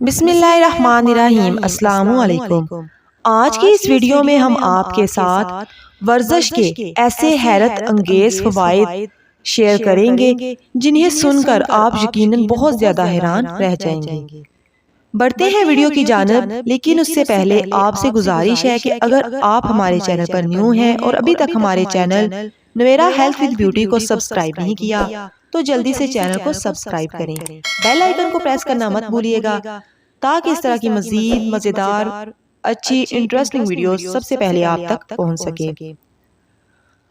بسم اللہ الرحمن الرحیم۔ السلام علیکم۔ آج کی اس ویڈیو میں ہم آپ کے ساتھ ورزش کے ایسے حیرت انگیز فوائد شیئر کریں گے جنہیں سن کر آپ یقیناً بہت زیادہ حیران رہ جائیں گے۔ بڑھتے ہیں ویڈیو کی جانب، لیکن اس سے پہلے آپ سے گزارش ہے کہ اگر آپ ہمارے چینل پر نیو ہیں اور ابھی تک ہمارے channel Naveera health with beauty کو سبسکرائب نہیں کیا تو جلدی سے چینل کو سبسکرائب کریں، بیل آئیکن کو پریس کرنا مت بھولیے گا تاکہ اس طرح کی مزید مزیدار اچھی انٹرسٹنگ ویڈیوز سب سے پہلے آپ تک پہنچ سکے۔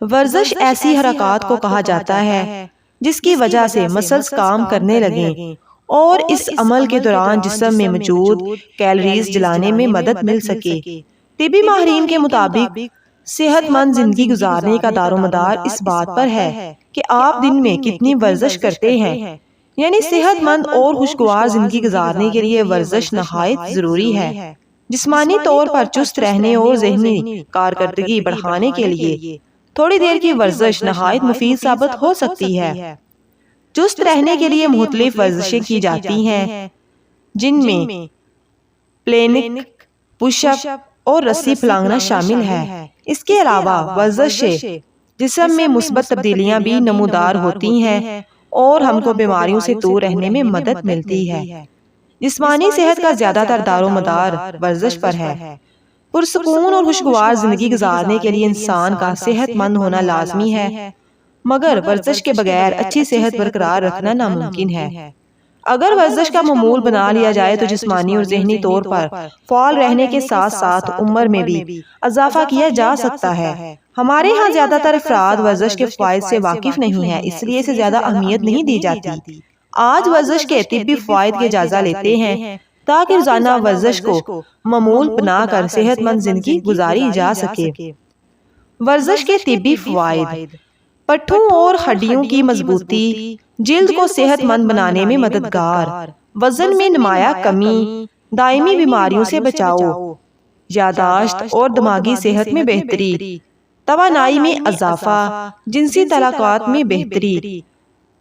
ورزش ایسی حرکات کو کہا جاتا ہے جس کی وجہ سے مسلز کام کرنے لگیں اور اس عمل کے دوران جسم میں موجود کیلوریز جلانے میں مدد مل سکے۔ طبی ماہرین کے مطابق صحت مند زندگی گزارنے کا دار و مدار اس بات پر ہے کہ آپ دن میں کتنی ورزش کرتے ہیں، یعنی صحت مند اور خوشگوار زندگی گزارنے کے لیے ورزش نہایت ضروری ہے۔ جسمانی طور پر چست رہنے اور ذہنی کارکردگی بڑھانے کے لیے تھوڑی دیر کی ورزش نہایت مفید ثابت ہو سکتی ہے۔ چست رہنے کے لیے مختلف ورزشیں کی جاتی ہیں جن میں پلینک، پش اپ اور رسی پھلانگنا شامل ہے۔ اس کے علاوہ ورزش سے جسم میں مثبت تبدیلیاں بھی نمودار ہوتی ہیں اور ہم کو بیماریوں سے دور رہنے میں مدد ملتی ہے۔ جسمانی صحت کا زیادہ تر دار و مدار ورزش پر ہے۔ پرسکون اور خوشگوار زندگی گزارنے کے لیے انسان کا صحت مند ہونا لازمی ہے، مگر ورزش کے بغیر اچھی صحت برقرار رکھنا ناممکن ہے۔ اگر ورزش کا معمول بنا لیا جائے تو جسمانی اور ذہنی طور پر فعال رہنے کے ساتھ ساتھ عمر میں بھی اضافہ کیا جا سکتا ہے۔ ہمارے ہاں زیادہ تر افراد ورزش کے فوائد سے واقف نہیں ہیں، اس لیے اسے زیادہ اہمیت نہیں دی جاتی۔ آج ورزش کے طبی فوائد کے جائزہ لیتے ہیں تاکہ روزانہ ورزش کو معمول بنا کر صحت مند زندگی گزاری جا سکے۔ ورزش کے طبی فوائد: پٹھوں اور ہڈیوں کی مضبوطی، جلد کو صحت مند بنانے میں مددگار، وزن میں نمایاں کمی، دائمی بیماریوں سے بچاؤ، یادداشت اور دماغی صحت میں بہتری، توانائی میں اضافہ، جنسی تعلقات میں بہتری،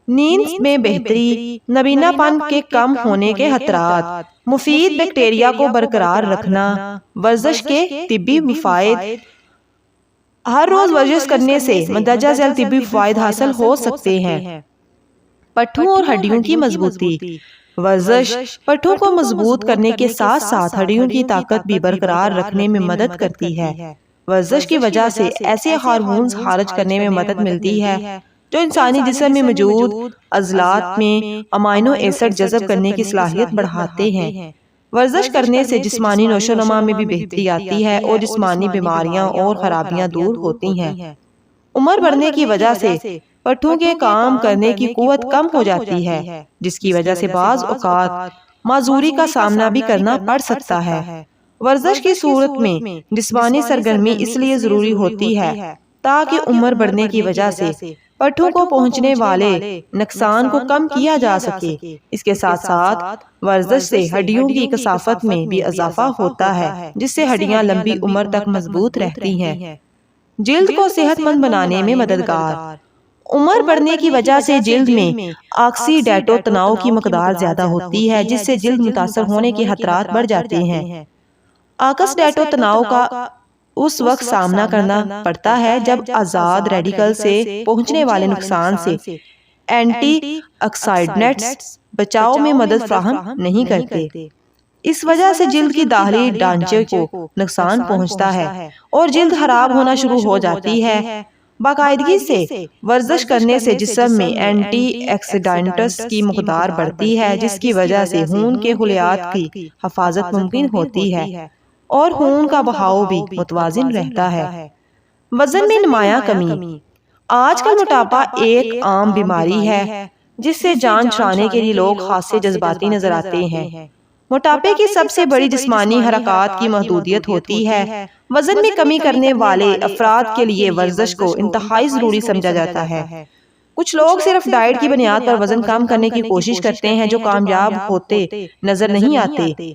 نیند میں بہتری، نابینا پن کے کم ہونے کے خطرات، مفید بیکٹیریا کو برقرار رکھنا۔ ورزش کے طبی فوائد: ہر روز ورزش کرنے سے مندرجہ ذیل طبی فوائد حاصل ہو سکتے ہیں۔ پٹھوں اور ہڈیوں کی مضبوطی: ورزش پٹھوں کو مضبوط کرنے کے ساتھ ساتھ ہڈیوں کی طاقت بھی برقرار رکھنے میں مدد کرتی ہے۔ ورزش کی وجہ سے ایسے ہارمونز خارج کرنے میں مدد ملتی ہے جو انسانی جسم میں موجود عضلات میں امائنو ایسڈ جذب کرنے کی صلاحیت بڑھاتے ہیں۔ ورزش کرنے سے جسمانی نشو و نما میں بھی بہتری آتی ہے اور جسمانی بیماریاں اور خرابیاں دور ہوتی ہیں۔ عمر بڑھنے کی وجہ سے پٹھوں کے کام کرنے کی قوت کم ہو جاتی ہے، جس کی وجہ سے بعض اوقات معذوری کا سامنا بھی کرنا پڑ سکتا ہے۔ ورزش کی صورت میں جسمانی سرگرمی اس لیے ضروری ہوتی ہے تاکہ عمر بڑھنے کی وجہ سے پٹھوں کو پہنچنے والے نقصان کو کم کیا جا سکے۔ اس کے ساتھ ساتھ ورزش سے ہڈیوں کی کثافت میں بھی اضافہ ہوتا ہے، جس سے ہڈیاں لمبی عمر تک مضبوط رہتی ہیں۔ جلد کو صحت مند بنانے میں مددگار: عمر بڑھنے کی وجہ سے جلد میں آکسیڈیٹو تناؤ کی مقدار زیادہ ہوتی ہے، جس سے جلد متاثر ہونے کے خطرات بڑھ جاتے ہیں۔ آکسیڈیٹو تناؤ کا اس وقت سامنا کرنا پڑتا ہے جب آزاد ریڈیکل سے پہنچنے والے نقصان سے اینٹی آکسیڈنٹس بچاؤ میں مدد فراہم نہیں کرتے۔ اس وجہ سے جلد کی داخلی ڈھانچے کو نقصان پہنچتا ہے اور جلد خراب ہونا شروع ہو جاتی ہے۔ باقاعدگی سے ورزش کرنے سے جسم میں اینٹی آکسیڈنٹس کی مقدار بڑھتی ہے، جس کی وجہ سے خون کے خلیات کی حفاظت ممکن ہوتی ہے اور خون کا بہاؤ بھی متوازن رہتا ہے۔ وزن میں نمایاں کمی: آج کل موٹاپا ایک عام بیماری ہے جس سے جان چھڑانے کے لیے لوگ خاصے جذباتی نظر آتے ہیں۔ موٹاپے کی سب سے بڑی جسمانی حرکات کی محدودیت ہوتی ہے۔ وزن میں کمی کرنے والے افراد کے لیے ورزش کو انتہائی ضروری سمجھا جاتا ہے۔ کچھ لوگ صرف ڈائٹ کی بنیاد پر وزن کم کرنے کی کوشش کرتے ہیں جو کامیاب ہوتے نظر نہیں آتے۔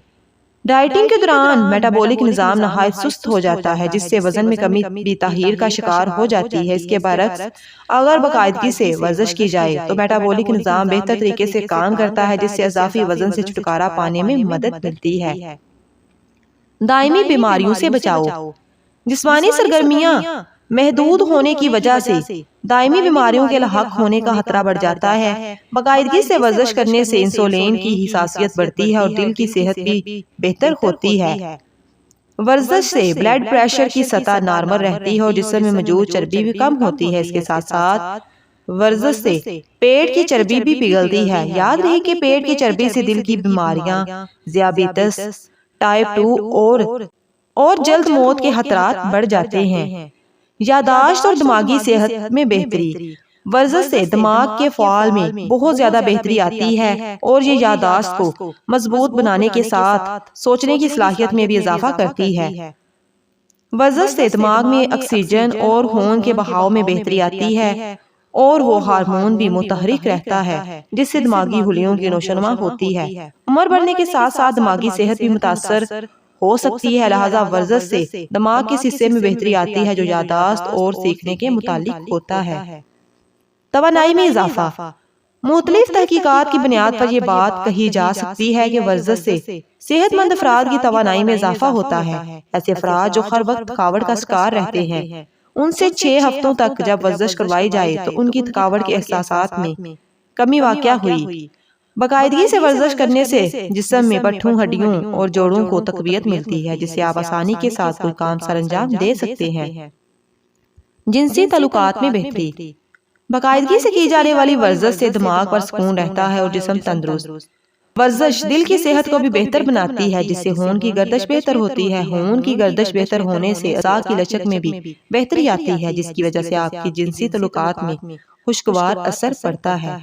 ڈائٹنگ کے دوران میٹابولک نظام نہایت سست ہو جاتا ہے، جس سے وزن میں کمی بھی تاخیر کا شکار ہو جاتی ہے۔ اس کے برعکس اگر باقاعدگی سے ورزش کی جائے تو میٹابولک نظام بہتر طریقے سے کام کرتا ہے، جس سے اضافی وزن سے چھٹکارا پانے میں مدد ملتی ہے۔ دائمی بیماریوں سے بچاؤ۔ جسمانی سرگرمیاں محدود ہونے کی وجہ سے دائمی بیماریوں کے لاحق ہونے کا خطرہ بڑھ جاتا ہے۔ باقاعدگی سے ورزش کرنے سے انسولین کی حساسیت بڑھتی ہے اور دل کی صحت بھی بہتر ہوتی ہے۔ ورزش سے بلڈ پریشر کی سطح نارمل رہتی ہے اور جسم میں موجود چربی بھی کم ہوتی ہے۔ اس کے ساتھ ساتھ ورزش سے پیٹ کی چربی بھی پگھلتی ہے۔ یاد رہے کہ پیٹ کی چربی سے دل کی بیماریاں، ذیابیطس ٹائپ 2 اور جلد موت کے خطرات بڑھ جاتے ہیں۔ یادداشت اور دماغی صحت میں بہتری۔ ورزش سے دماغ کے فعال میں بہت زیادہ بہتری آتی ہے اور یہ یادداشت کو مضبوط بنانے کے ساتھ سوچنے کی صلاحیت میں بھی اضافہ کرتی ہے۔ ورزش سے دماغ میں آکسیجن اور خون کے بہاؤ میں بہتری آتی ہے اور وہ ہارمون بھی متحرک رہتا ہے، جس سے دماغی خلیوں کی نشوونما ہوتی ہے۔ عمر بڑھنے کے ساتھ ساتھ دماغی صحت بھی متاثر ہو سکتی ہے، لہذا ورزش سے دماغ کے حصے میں بہتری آتی ہے جو یادداشت اور سیکھنے کے متعلق ہوتا ہے۔ توانائی میں اضافہ۔ مختلف تحقیقات کی بنیاد پر یہ بات کہی جا سکتی ہے کہ ورزش سے صحت مند افراد کی توانائی میں اضافہ ہوتا ہے۔ ایسے افراد جو ہر وقت تھکاوٹ کا شکار رہتے ہیں، ان سے 6 ہفتوں تک جب ورزش کروائی جائے تو ان کی تھکاوٹ کے احساسات میں کمی واقع ہوئی۔ باقاعدگی سے ورزش کرنے سے جسم میں پٹھوں، ہڈیوں اور جوڑوں کو تقویت ملتی ہے، جس سے آپ آسانی کے ساتھ کوئی کام سر انجام دے سکتے ہیں۔ جنسی تعلقات میں بہتری۔ باقاعدگی سے کی جانے والی ورزش سے دماغ پر سکون رہتا ہے اور جسم تندرست۔ ورزش دل کی صحت کو بھی بہتر بناتی ہے، جس سے خون کی گردش بہتر ہوتی ہے۔ خون کی گردش بہتر ہونے سے اعضاء کی لچک میں بھی بہتری آتی ہے، جس کی وجہ سے آپ کی جنسی تعلقات میں خوشگوار اثر پڑتا ہے۔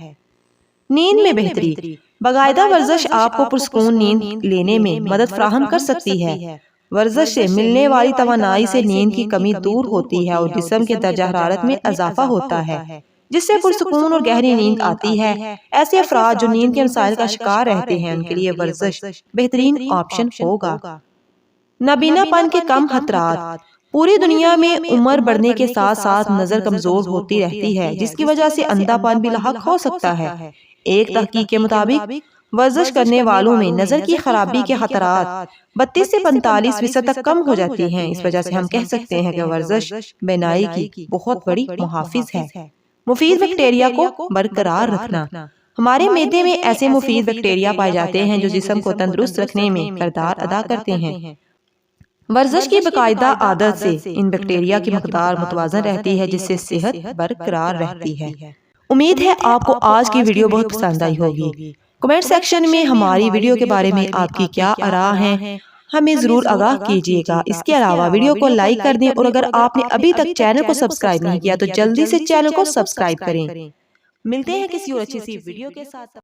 نیند میں بہتری۔ باقاعدہ ورزش آپ کو پرسکون نیند لینے میں مدد فراہم کر سکتی ہے۔ ورزش سے ملنے والی توانائی سے نیند کی کمی دور ہوتی ہے اور جسم کے درجہ حرارت میں اضافہ ہوتا ہے، جس سے پرسکون اور گہری نیند آتی ہے۔ ایسے افراد جو نیند کے مسائل کا شکار رہتے ہیں، ان کے لیے ورزش بہترین آپشن ہوگا۔ نابینا پن کے کم خطرات۔ پوری دنیا میں عمر بڑھنے کے ساتھ ساتھ نظر کمزور ہوتی رہتی ہے، جس کی وجہ سے اندھا پن بھی لاحق ہو سکتا ہے۔ ایک تحقیق کے مطابق ورزش کرنے والوں میں نظر کی خرابی کے خطرات 32 سے 45% تک کم ہو جاتی ہیں۔ اس وجہ سے ہم کہہ سکتے ہیں کہ ورزش بینائی کی بہت بڑی محافظ ہے۔ مفید بیکٹیریا کو برقرار رکھنا۔ ہمارے معدے میں ایسے مفید بیکٹیریا پائے جاتے ہیں جو جسم کو تندرست رکھنے میں کردار ادا کرتے ہیں۔ ورزش کی باقاعدہ عادت سے ان بیکٹیریا کی مقدار متوازن رہتی ہے، جس سے صحت برقرار رہتی ہے۔ امید ہے آپ کو آج کی ویڈیو بہت پسند آئی ہوگی۔ کمنٹ سیکشن میں ہماری ویڈیو کے بارے میں آپ کی کیا آراء ہیں، ہمیں ضرور آگاہ کیجیے گا۔ اس کے علاوہ ویڈیو کو لائک کر دیں اور اگر آپ نے ابھی تک چینل کو سبسکرائب نہیں کیا تو جلدی سے چینل کو سبسکرائب کریں۔ ملتے ہیں کسی اور اچھی سی ویڈیو کے ساتھ۔